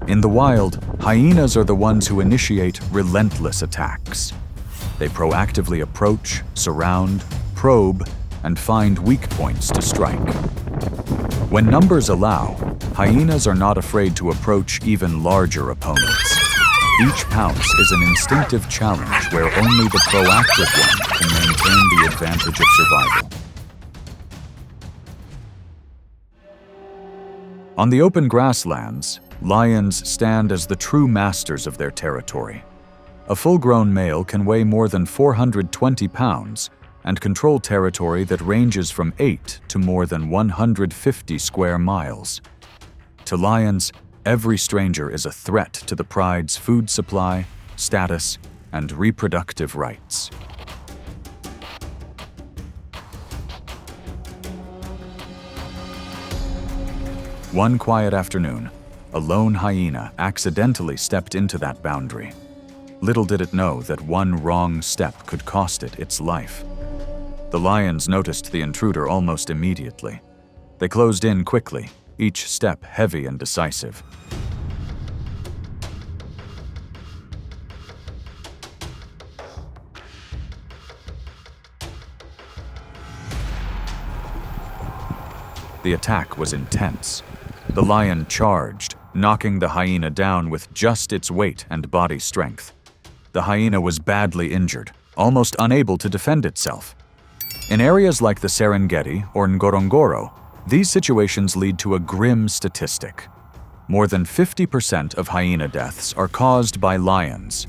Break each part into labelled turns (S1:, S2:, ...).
S1: In the wild, hyenas are the ones who initiate relentless attacks. They proactively approach, surround, probe, and find weak points to strike. When numbers allow, hyenas are not afraid to approach even larger opponents. Each pounce is an instinctive challenge where only the proactive one can maintain the advantage of survival. On the open grasslands, lions stand as the true masters of their territory. A full-grown male can weigh more than 420 pounds and control territory that ranges from 8 to more than 150 square miles. To lions, every stranger is a threat to the pride's food supply, status, and reproductive rights. One quiet afternoon, a lone hyena accidentally stepped into that boundary. Little did it know that one wrong step could cost it its life. The lions noticed the intruder almost immediately. They closed in quickly, each step heavy and decisive. The attack was intense. The lion charged, knocking the hyena down with just its weight and body strength. The hyena was badly injured, almost unable to defend itself. In areas like the Serengeti or Ngorongoro, these situations lead to a grim statistic. More than 50% of hyena deaths are caused by lions.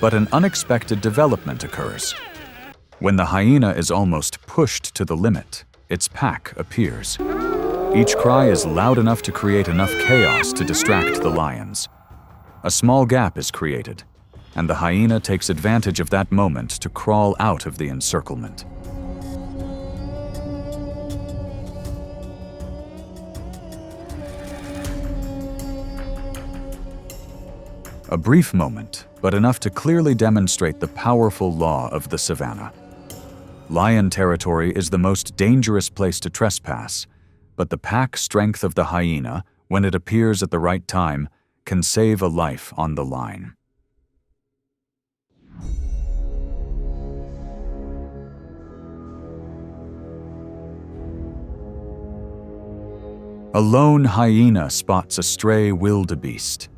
S1: But an unexpected development occurs. When the hyena is almost pushed to the limit, its pack appears. Each cry is loud enough to create enough chaos to distract the lions. A small gap is created, and the hyena takes advantage of that moment to crawl out of the encirclement. A brief moment, but enough to clearly demonstrate the powerful law of the savanna. Lion territory is the most dangerous place to trespass, but the pack strength of the hyena, when it appears at the right time, can save a life on the line. A lone hyena spots a stray wildebeest.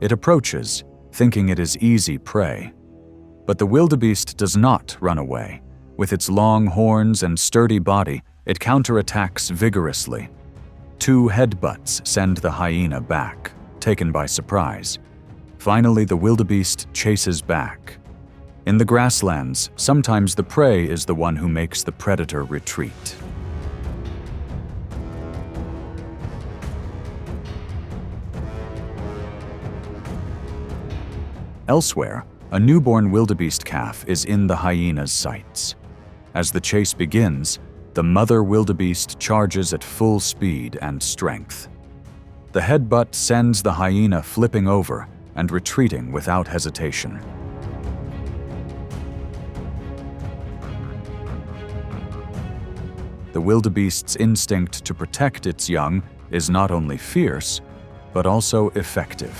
S1: It approaches, thinking it is easy prey. But the wildebeest does not run away. With its long horns and sturdy body, it counterattacks vigorously. 2 headbutts send the hyena back, taken by surprise. Finally, the wildebeest chases back. In the grasslands, sometimes the prey is the one who makes the predator retreat. Elsewhere, a newborn wildebeest calf is in the hyena's sights. As the chase begins, the mother wildebeest charges at full speed and strength. The headbutt sends the hyena flipping over and retreating without hesitation. The wildebeest's instinct to protect its young is not only fierce, but also effective.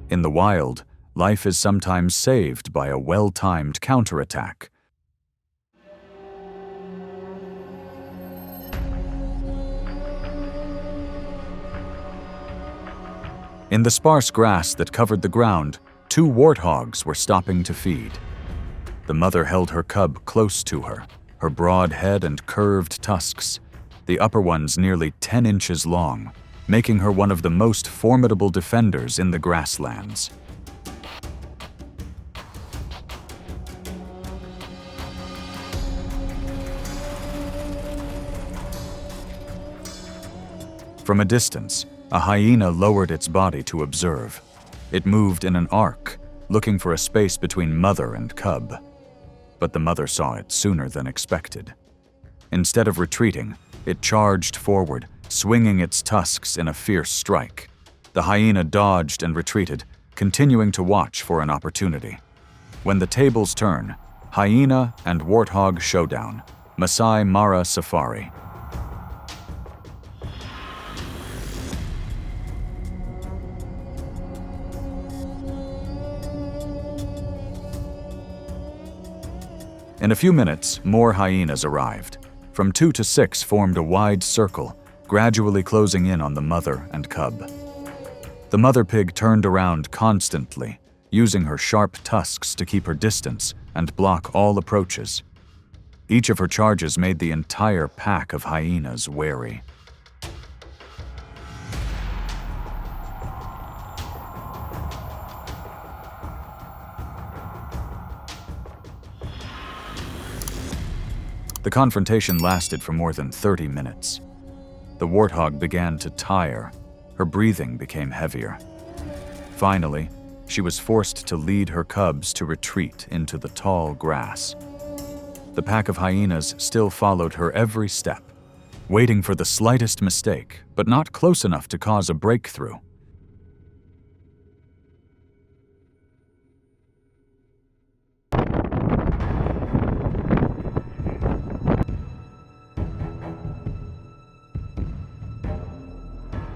S1: In the wild, life is sometimes saved by a well-timed counterattack. In the sparse grass that covered the ground, 2 warthogs were stopping to feed. The mother held her cub close to her, her broad head and curved tusks, the upper ones nearly 10 inches long, making her one of the most formidable defenders in the grasslands. From a distance, a hyena lowered its body to observe. It moved in an arc, looking for a space between mother and cub. But the mother saw it sooner than expected. Instead of retreating, it charged forward, swinging its tusks in a fierce strike. The hyena dodged and retreated, continuing to watch for an opportunity. When the tables turn, Hyena and Warthog showdown, Masai Mara Safari. In a few minutes, more hyenas arrived. From 2 to 6 formed a wide circle, gradually closing in on the mother and cub. The mother pig turned around constantly, using her sharp tusks to keep her distance and block all approaches. Each of her charges made the entire pack of hyenas wary. The confrontation lasted for more than 30 minutes. The warthog began to tire. Her breathing became heavier. Finally, she was forced to lead her cubs to retreat into the tall grass. The pack of hyenas still followed her every step, waiting for the slightest mistake, but not close enough to cause a breakthrough.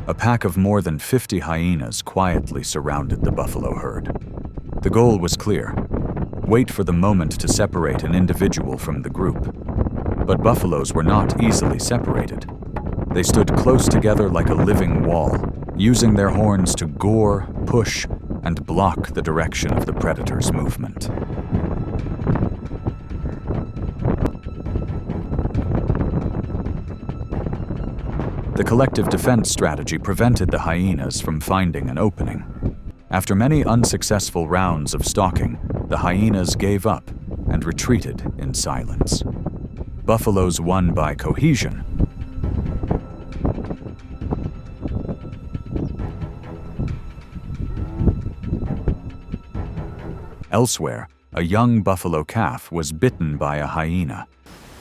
S1: A pack of more than 50 hyenas quietly surrounded the buffalo herd. The goal was clear: wait for the moment to separate an individual from the group. But buffaloes were not easily separated. They stood close together like a living wall, using their horns to gore, push, and block the direction of the predator's movement. The collective defense strategy prevented the hyenas from finding an opening. After many unsuccessful rounds of stalking, the hyenas gave up and retreated in silence. Buffaloes won by cohesion. Elsewhere, a young buffalo calf was bitten by a hyena.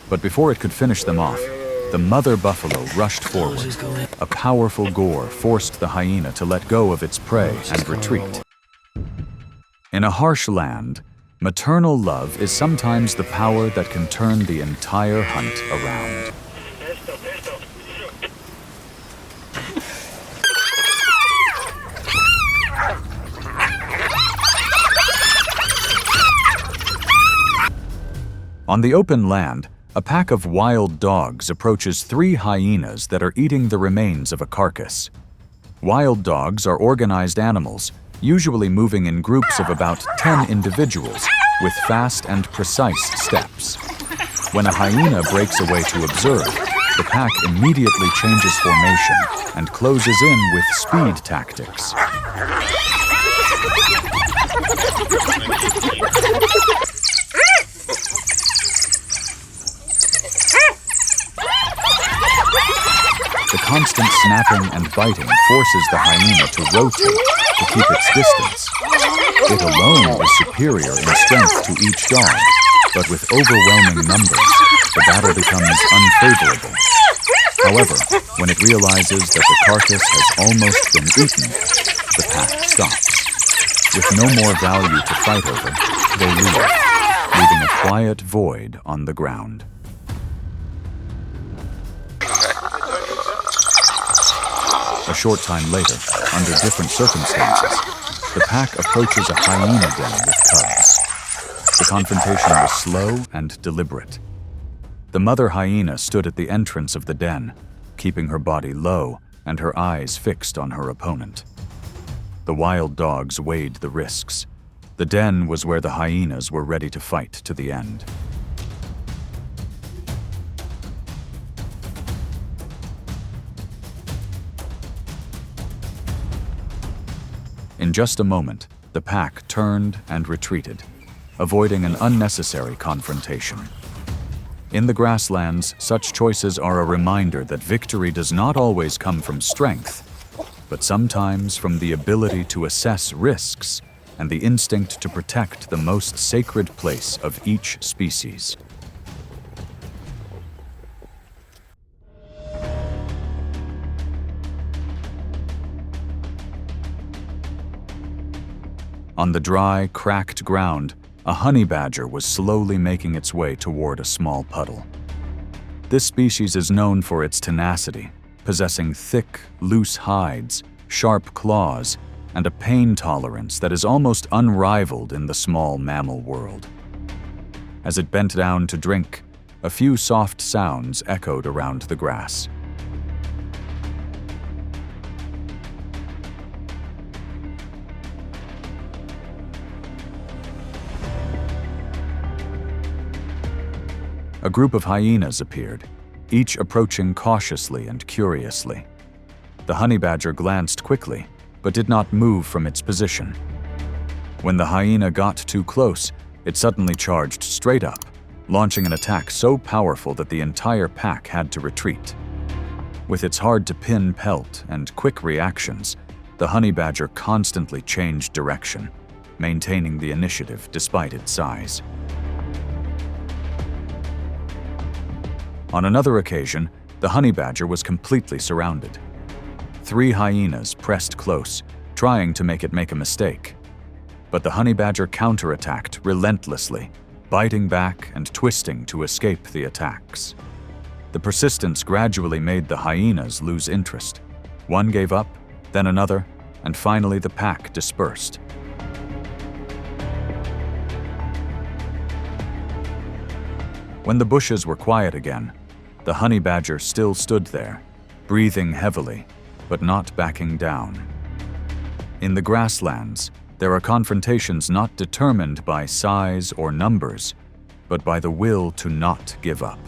S1: But before it could finish them off, the mother buffalo rushed forward. A powerful gore forced the hyena to let go of its prey and retreat. In a harsh land, maternal love is sometimes the power that can turn the entire hunt around. On the open land, a pack of wild dogs approaches 3 hyenas that are eating the remains of a carcass. Wild dogs are organized animals, usually moving in groups of about 10 individuals, with fast and precise steps. When a hyena breaks away to observe, the pack immediately changes formation and closes in with speed tactics. The constant snapping and biting forces the hyena to rotate to keep its distance. It alone is superior in strength to each dog, but with overwhelming numbers, the battle becomes unfavorable. However, when it realizes that the carcass has almost been eaten, the pack stops. With no more value to fight over, they leave, leaving a quiet void on the ground. A short time later, under different circumstances, the pack approaches a hyena den with cubs. The confrontation was slow and deliberate. The mother hyena stood at the entrance of the den, keeping her body low and her eyes fixed on her opponent. The wild dogs weighed the risks. The den was where the hyenas were ready to fight to the end. In just a moment, the pack turned and retreated, avoiding an unnecessary confrontation. In the grasslands, such choices are a reminder that victory does not always come from strength, but sometimes from the ability to assess risks and the instinct to protect the most sacred place of each species. On the dry, cracked ground, a honey badger was slowly making its way toward a small puddle. This species is known for its tenacity, possessing thick, loose hides, sharp claws, and a pain tolerance that is almost unrivaled in the small mammal world. As it bent down to drink, a few soft sounds echoed around the grass. A group of hyenas appeared, each approaching cautiously and curiously. The honey badger glanced quickly, but did not move from its position. When the hyena got too close, it suddenly charged straight up, launching an attack so powerful that the entire pack had to retreat. With its hard-to-pin pelt and quick reactions, the honey badger constantly changed direction, maintaining the initiative despite its size. On another occasion, the honey badger was completely surrounded. 3 hyenas pressed close, trying to make it make a mistake. But the honey badger counterattacked relentlessly, biting back and twisting to escape the attacks. The persistence gradually made the hyenas lose interest. One gave up, then another, and finally the pack dispersed. When the bushes were quiet again, the honey badger still stood there, breathing heavily, but not backing down. In the grasslands, there are confrontations not determined by size or numbers, but by the will to not give up.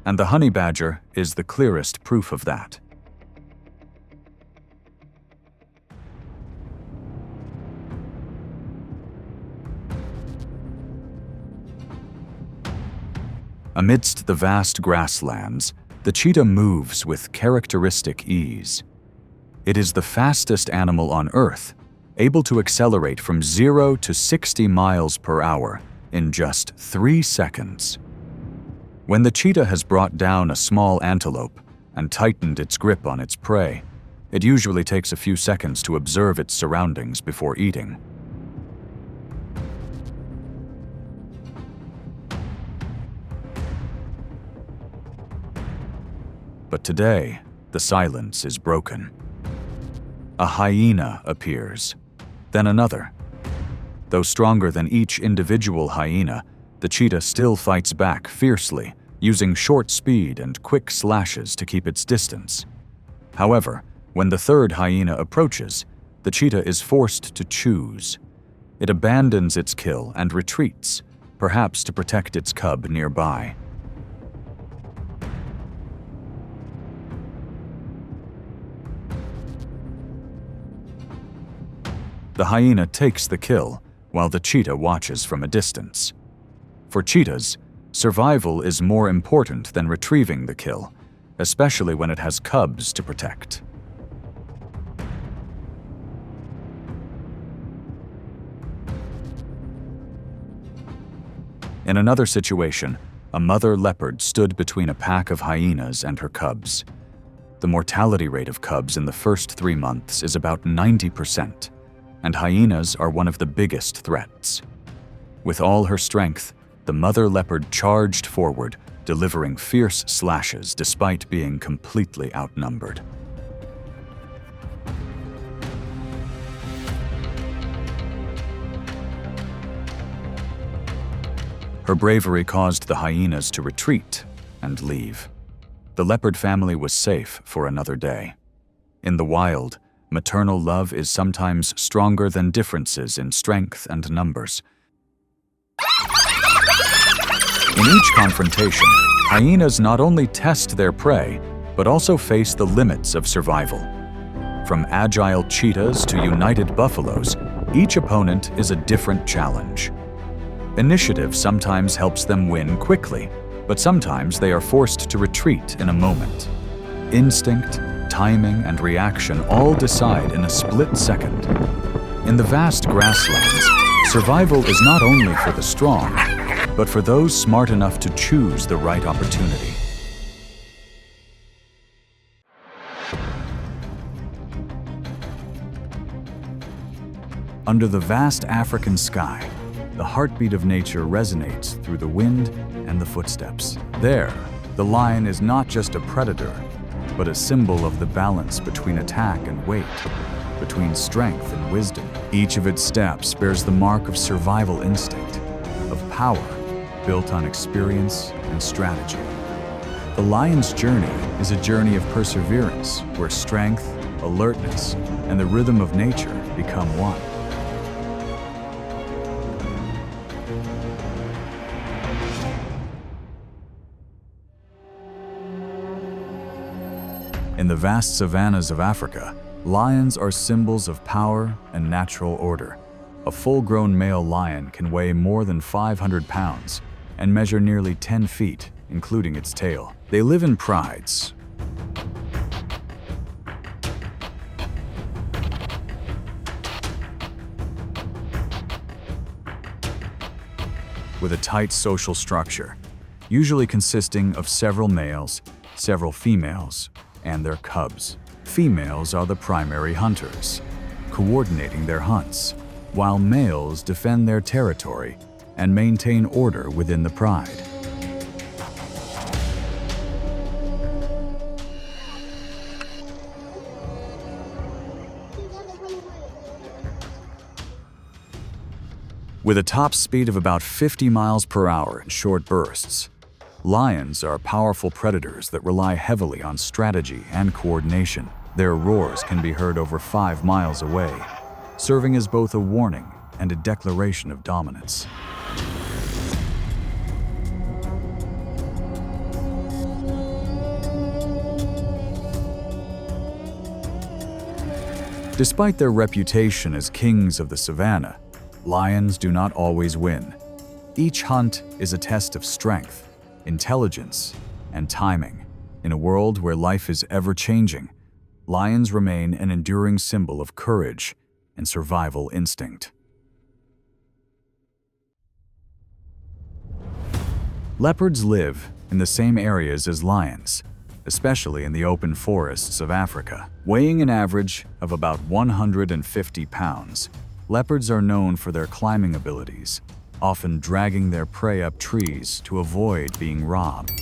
S1: And the honey badger is the clearest proof of that. Amidst the vast grasslands, the cheetah moves with characteristic ease. It is the fastest animal on Earth, able to accelerate from 0 to 60 miles per hour in just 3 seconds. When the cheetah has brought down a small antelope and tightened its grip on its prey, it usually takes a few seconds to observe its surroundings before eating. But today, the silence is broken. A hyena appears, then another. Though stronger than each individual hyena, the cheetah still fights back fiercely, using short speed and quick slashes to keep its distance. However, when the third hyena approaches, the cheetah is forced to choose. It abandons its kill and retreats, perhaps to protect its cub nearby. The hyena takes the kill, while the cheetah watches from a distance. For cheetahs, survival is more important than retrieving the kill, especially when it has cubs to protect. In another situation, a mother leopard stood between a pack of hyenas and her cubs. The mortality rate of cubs in the first 3 months is about 90%. And hyenas are one of the biggest threats. With all her strength, the mother leopard charged forward, delivering fierce slashes despite being completely outnumbered. Her bravery caused the hyenas to retreat and leave. The leopard family was safe for another day. In the wild, maternal love is sometimes stronger than differences in strength and numbers. In each confrontation, hyenas not only test their prey, but also face the limits of survival. From agile cheetahs to united buffaloes, each opponent is a different challenge. Initiative sometimes helps them win quickly, but sometimes they are forced to retreat in a moment. Instinct, timing, and reaction all decide in a split second. In the vast grasslands, survival is not only for the strong, but for those smart enough to choose the right opportunity. Under the vast African sky, the heartbeat of nature resonates through the wind and the footsteps. There, the lion is not just a predator, but a symbol of the balance between attack and weight, between strength and wisdom. Each of its steps bears the mark of survival instinct, of power built on experience and strategy. The lion's journey is a journey of perseverance, where strength, alertness, and the rhythm of nature become one. In the vast savannas of Africa, lions are symbols of power and natural order. A full-grown male lion can weigh more than 500 pounds and measure nearly 10 feet, including its tail. They live in prides, with a tight social structure, usually consisting of several males, several females, and their cubs. Females are the primary hunters, coordinating their hunts, while males defend their territory and maintain order within the pride. With a top speed of about 50 miles per hour in short bursts, lions are powerful predators that rely heavily on strategy and coordination. Their roars can be heard over 5 miles away, serving as both a warning and a declaration of dominance. Despite their reputation as kings of the savannah, lions do not always win. Each hunt is a test of strength, intelligence, and timing. In a world where life is ever-changing, lions remain an enduring symbol of courage and survival instinct. Leopards live in the same areas as lions, especially in the open forests of Africa. Weighing an average of about 150 pounds, leopards are known for their climbing abilities, often dragging their prey up trees to avoid being robbed.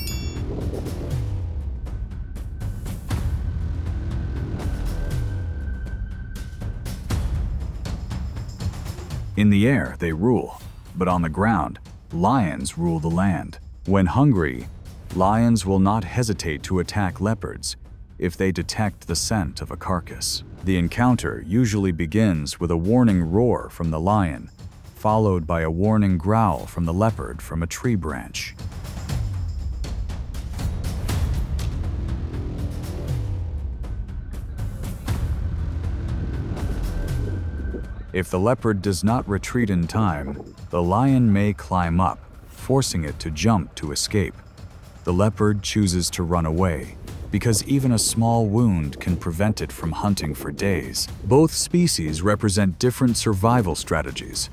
S1: In the air, they rule, but on the ground, lions rule the land. When hungry, lions will not hesitate to attack leopards if they detect the scent of a carcass. The encounter usually begins with a warning roar from the lion, followed by a warning growl from the leopard from a tree branch. If the leopard does not retreat in time, the lion may climb up, forcing it to jump to escape. The leopard chooses to run away, because even a small wound can prevent it from hunting for days. Both species represent different survival strategies.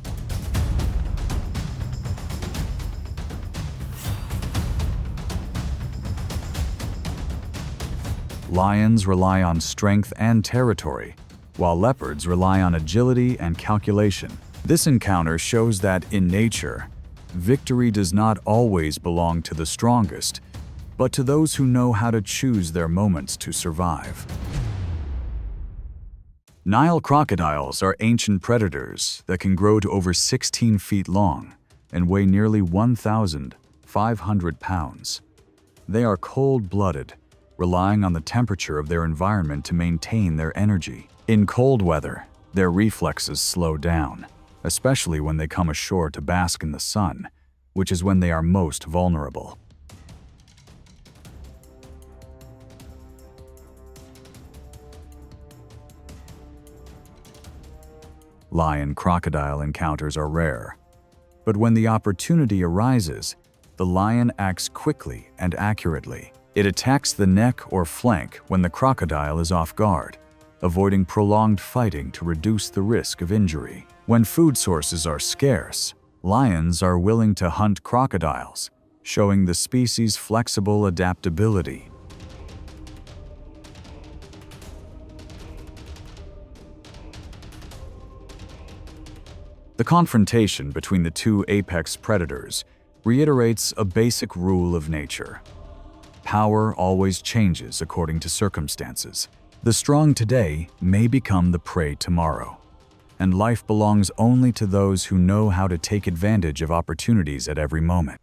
S1: Lions rely on strength and territory, while leopards rely on agility and calculation. This encounter shows that, in nature, victory does not always belong to the strongest, but to those who know how to choose their moments to survive. Nile crocodiles are ancient predators that can grow to over 16 feet long and weigh nearly 1,500 pounds. They are cold-blooded, relying on the temperature of their environment to maintain their energy. In cold weather, their reflexes slow down, especially when they come ashore to bask in the sun, which is when they are most vulnerable. Lion-crocodile encounters are rare, but when the opportunity arises, the lion acts quickly and accurately. It attacks the neck or flank when the crocodile is off guard, avoiding prolonged fighting to reduce the risk of injury. When food sources are scarce, lions are willing to hunt crocodiles, showing the species' flexible adaptability. The confrontation between the two apex predators reiterates a basic rule of nature. Power always changes according to circumstances. The strong today may become the prey tomorrow, and life belongs only to those who know how to take advantage of opportunities at every moment.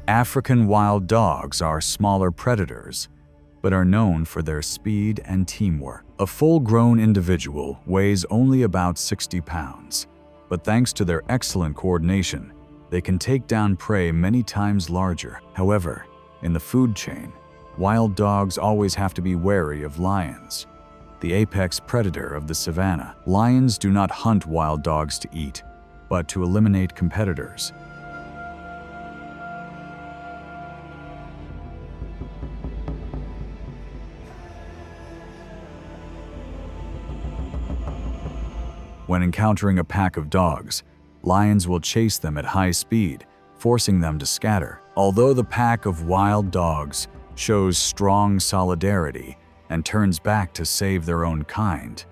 S1: African wild dogs are smaller predators, but are known for their speed and teamwork. A full-grown individual weighs only about 60 pounds, but thanks to their excellent coordination, they can take down prey many times larger. However, in the food chain, wild dogs always have to be wary of lions, the apex predator of the savanna. Lions do not hunt wild dogs to eat, but to eliminate competitors. When encountering a pack of dogs, lions will chase them at high speed, forcing them to scatter. Although the pack of wild dogs shows strong solidarity and turns back to save their own kind,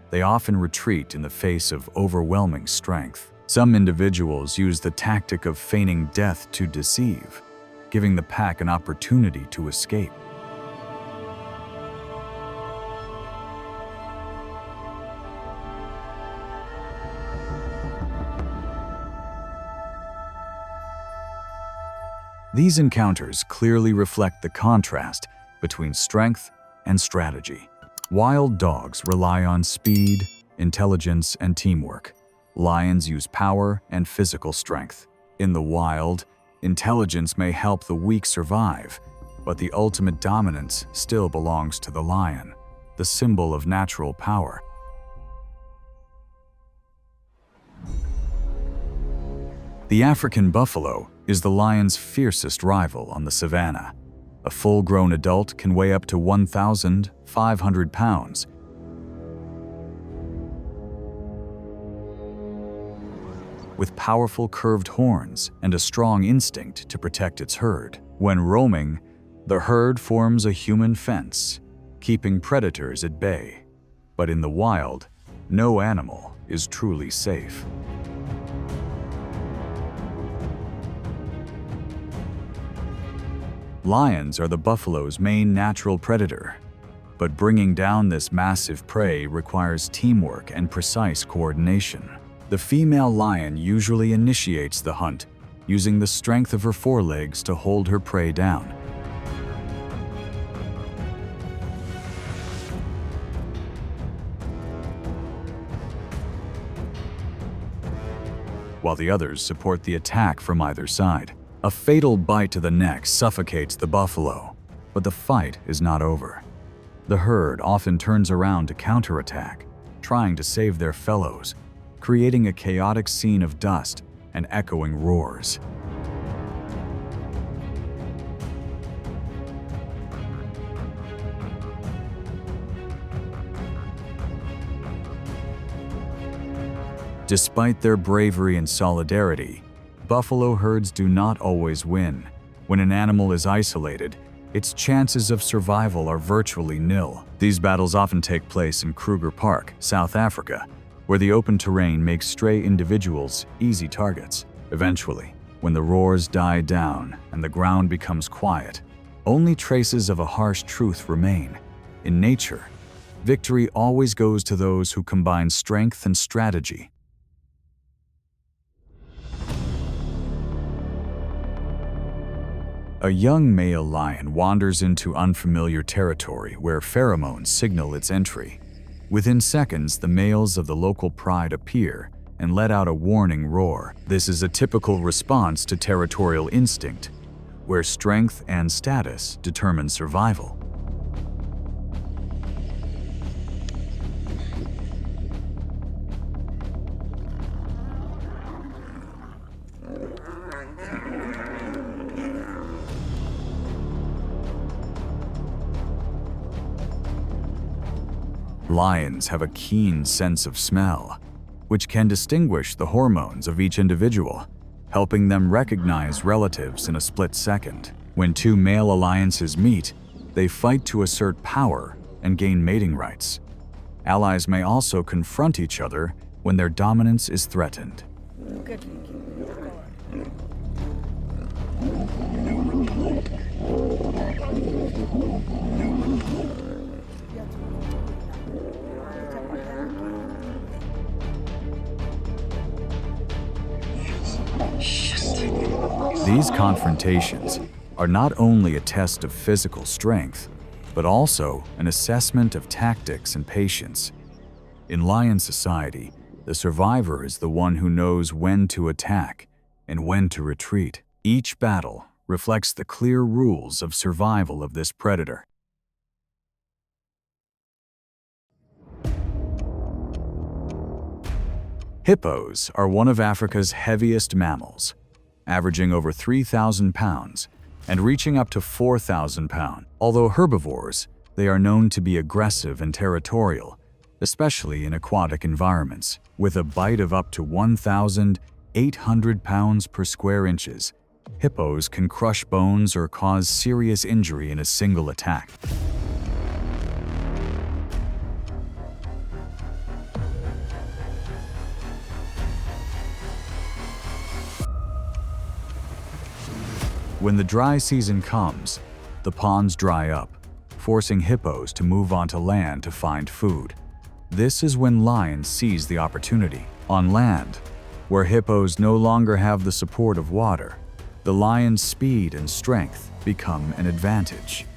S1: they often retreat in the face of overwhelming strength. Some individuals use the tactic of feigning death to deceive, giving the pack an opportunity to escape. These encounters clearly reflect the contrast between strength and strategy. Wild dogs rely on speed, intelligence, and teamwork. Lions use power and physical strength. In the wild, intelligence may help the weak survive, but the ultimate dominance still belongs to the lion, the symbol of natural power. The African buffalo is the lion's fiercest rival on the savanna. A full-grown adult can weigh up to 1,500 pounds. With powerful curved horns and a strong instinct to protect its herd. When roaming, the herd forms a human fence, keeping predators at bay. But in the wild, no animal is truly safe. Lions are the buffalo's main natural predator, but bringing down this massive prey requires teamwork and precise coordination. The female lion usually initiates the hunt, using the strength of her forelegs to hold her prey down. While the others support the attack from either side. A fatal bite to the neck suffocates the buffalo, but the fight is not over. The herd often turns around to counterattack, trying to save their fellows, creating a chaotic scene of dust and echoing roars. Despite their bravery and solidarity, buffalo herds do not always win. When an animal is isolated, its chances of survival are virtually nil. These battles often take place in Kruger Park, South Africa, where the open terrain makes stray individuals easy targets. Eventually, when the roars die down and the ground becomes quiet, only traces of a harsh truth remain. In nature, victory always goes to those who combine strength and strategy. A young male lion wanders into unfamiliar territory where pheromones signal its entry. Within seconds, the males of the local pride appear and let out a warning roar. This is a typical response to territorial instinct, where strength and status determine survival. Lions have a keen sense of smell, which can distinguish the hormones of each individual, helping them recognize relatives in a split second. When two male alliances meet, They fight to assert power and gain mating rights. Allies may also confront each other when their dominance is threatened. These confrontations are not only a test of physical strength, but also an assessment of tactics and patience. In lion society, the survivor is the one who knows when to attack and when to retreat. Each battle reflects the clear rules of survival of this predator. Hippos are one of Africa's heaviest mammals, averaging over 3,000 pounds and reaching up to 4,000 pounds. Although herbivores, they are known to be aggressive and territorial, especially in aquatic environments. With a bite of up to 1,800 pounds per square inches, hippos can crush bones or cause serious injury in a single attack. When the dry season comes, the ponds dry up, forcing hippos to move onto land to find food. This is when lions seize the opportunity. On land, where hippos no longer have the support of water, the lion's speed and strength become an advantage.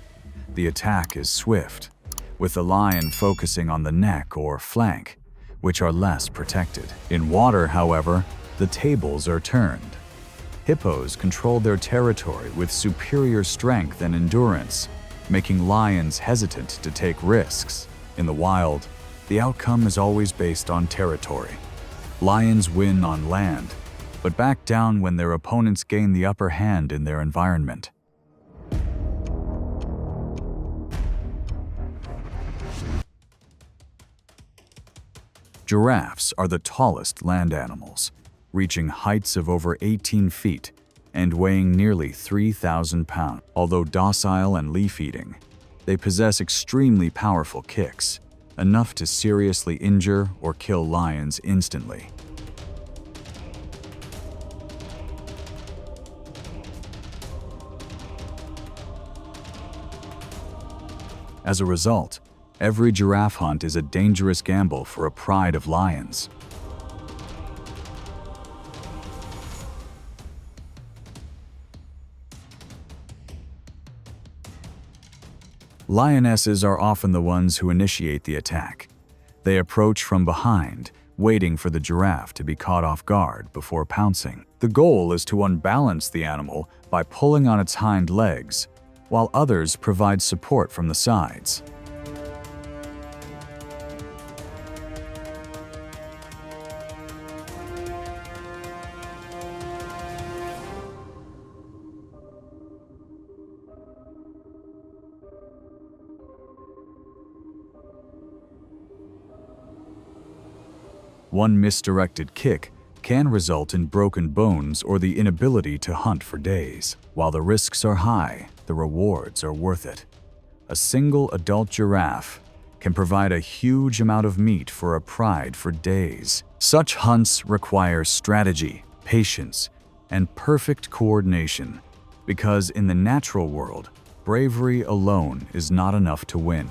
S1: The attack is swift, with the lion focusing on the neck or flank, which are less protected. In water, however, the tables are turned. Hippos control their territory with superior strength and endurance, making lions hesitant to take risks. In the wild, the outcome is always based on territory. Lions win on land, but back down when their opponents gain the upper hand in their environment. Giraffes are the tallest land animals, reaching heights of over 18 feet and weighing nearly 3,000 pounds. Although docile and leaf-eating, they possess extremely powerful kicks, enough to seriously injure or kill lions instantly. As a result, every giraffe hunt is a dangerous gamble for a pride of lions. Lionesses are often the ones who initiate the attack. They approach from behind, waiting for the giraffe to be caught off guard before pouncing. The goal is to unbalance the animal by pulling on its hind legs, while others provide support from the sides. One misdirected kick can result in broken bones or the inability to hunt for days. While the risks are high, the rewards are worth it. A single adult giraffe can provide a huge amount of meat for a pride for days. Such hunts require strategy, patience, and perfect coordination, because in the natural world, bravery alone is not enough to win.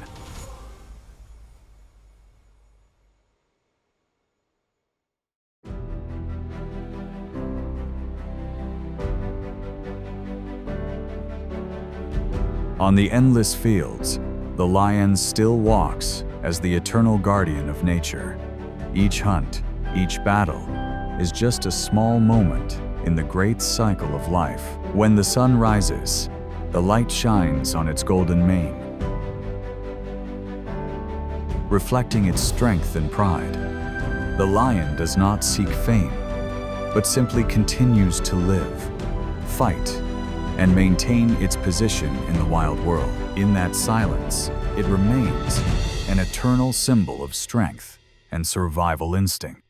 S1: On the endless fields, the lion still walks as the eternal guardian of nature. Each hunt, each battle, is just a small moment in the great cycle of life. When the sun rises, the light shines on its golden mane, reflecting its strength and pride. The lion does not seek fame, but simply continues to live, fight, and maintain its position in the wild world. In that silence, it remains an eternal symbol of strength and survival instinct.